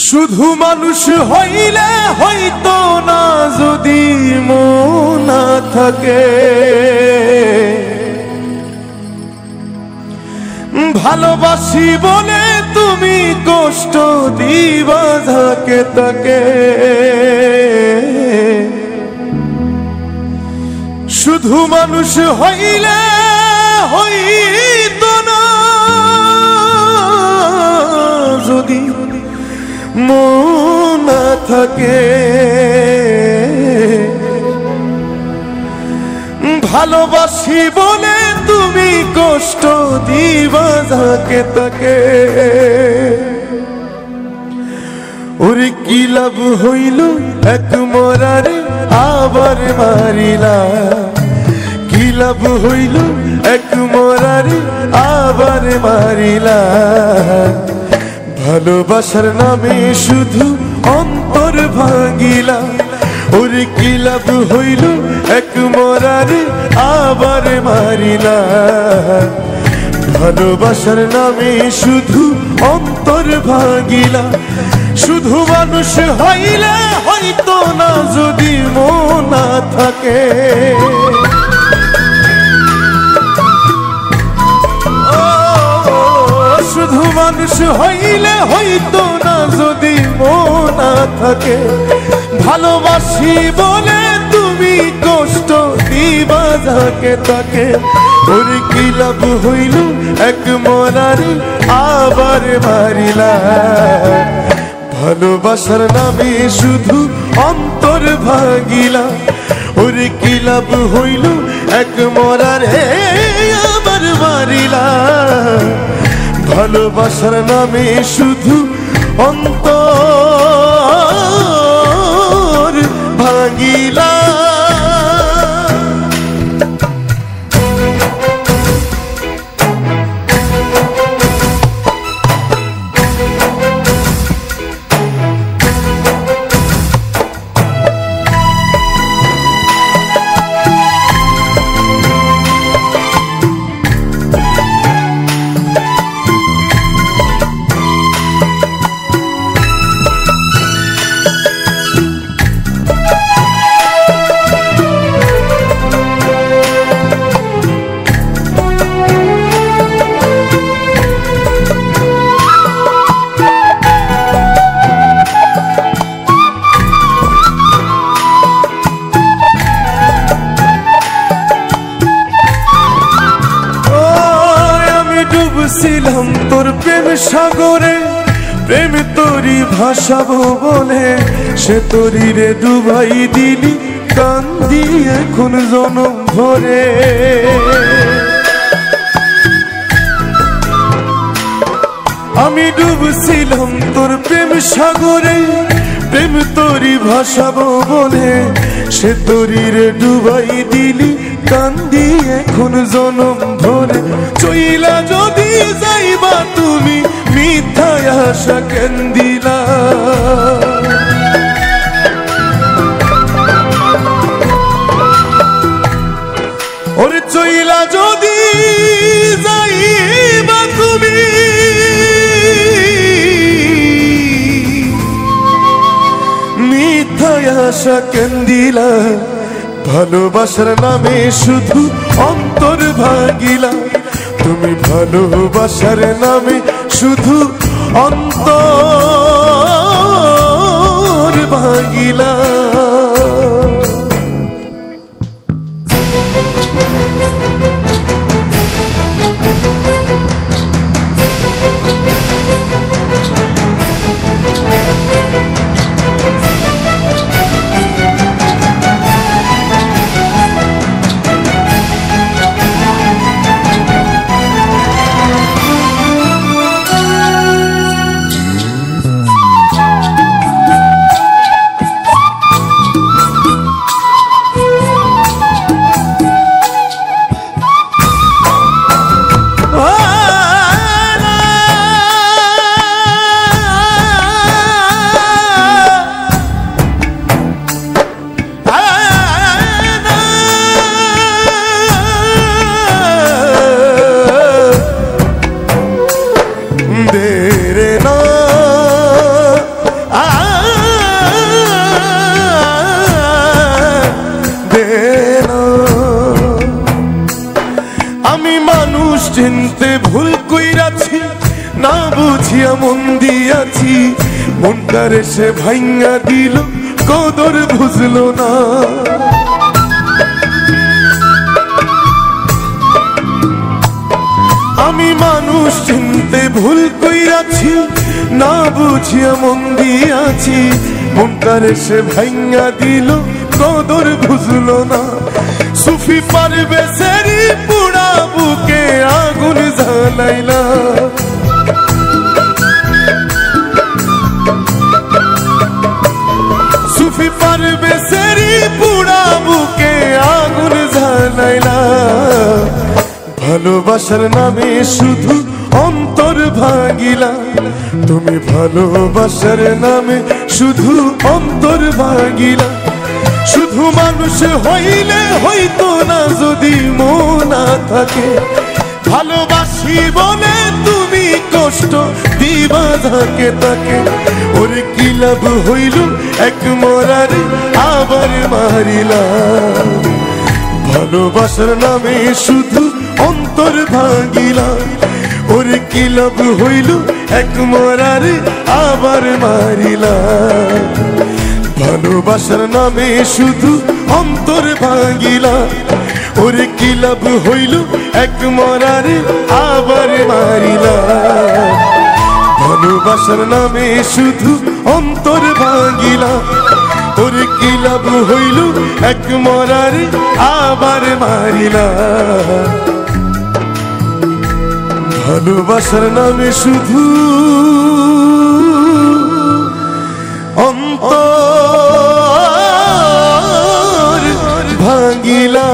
শুধু মানুষ হইলে হইতো না যদি মন না থাকে, ভালোবাসি বলে তুমি কষ্ট দিবা যাকে তাকে। শুধু মানুষ হইলে হইতো না যদি মন না থাকে, ভালোবাসি বলে তুমি কষ্ট দিবা যাকে তাকে। ওরে কি লাভ হইল এক মরারে আবার মারিলা, কি লাভ হইল এক মরারে আবার মারিলা। ভালোবাসার নামে শুধু অন্তর ভাঙিলা, ওরে কি লাভ হইল এক মরারে আবার মারিলা। ভালোবাসার নামে শুধু অন্তর ভাঙিলা। শুধু মানুষ হইলে হয়তো না যদি মন না থাকে, শুধু মানুষ হইলে হইতো না যদি মন না থাকে। ভালোবাসি বলে তুমি কষ্ট দিবা যাকে তাকে। ওর কি লাভ হইল এক মরারে আবার মারিলা। ভালোবাসার নামে শুধু অন্তর ভাঙিলা। ওর কি লাভ হইল এক মরারে আবার মারিলা। ভালোবাসার নামে শুধু অন্তর ভাঙিলা। ছিলাম তোর প্রেম সাগরে, প্রেম তোরি ভাসাবো বলে সে তোরি রে ডুবাই দিলি কান্দি এখন জনম ভরে। আমি ডুবছিলাম তোর প্রেম সাগরে, প্রেম তোরি ভাসাবো বলে সে তোরি রে ডুবাই দিলি কান্দি এখন জনম ভরে। চইলা যদি যাইবা তুমি মিথ্যায় আশা কেন দিলা। ওরে চইলা যদি যাইবা তুমি মিথ্যায় আশা কেন দিলা। ভালোবাসার নামে শুধু অন্তর ভাঙিলা। তুমি ভালোবাসার নামে শুধু অন্তর ভাঙিলা। বুঝিয়া মন দিয়াছি, মনটারে সে ভাঙ্গা দিল, কদর বুঝলো না। আমি মানুষ চিনতে ভুল কইরাছি, না বুঝিয়া মন দিয়াছি, মনটারে সে ভাঙ্গা দিল, কদর বুঝলো না। সুফি পারবে সেরি পুরা বুকে আগুন জ্বালাইলা, সুফি পারবে সেরি পুরা বুকে আগুন জ্বালাইলা। ভালোবাসার নামে শুধু অন্তর ভাঙিলা, তুমি ভালোবাসার নামে শুধু অন্তর ভাঙিলা। শুধু মানুষ হইলে হইতো না যদি মন না থাকে, ভালোবাসি বলে তুমি কষ্ট দিবা থাকে তাকে। ওরে কি লাভ হইল এক মরার আবার মারিলা, ভালোবাসার নামে শুধু অন্তর ভাঙিলা। ওরে কি লাভ হইল এক মরার আবার মারিলা, ভালোবাসার নামে শুধু অন্তর ভাঙিলা। ওরে কি লাভ হইল এক মরার আবার মারিলা, ভালোবাসার নামে শুধু অন্তর ভাঙিলা। ওরে কি লাভ হইল এক মরার আবার মারিলা, ভালোবাসার নামে শুধু অন্তর ভাঙিলা।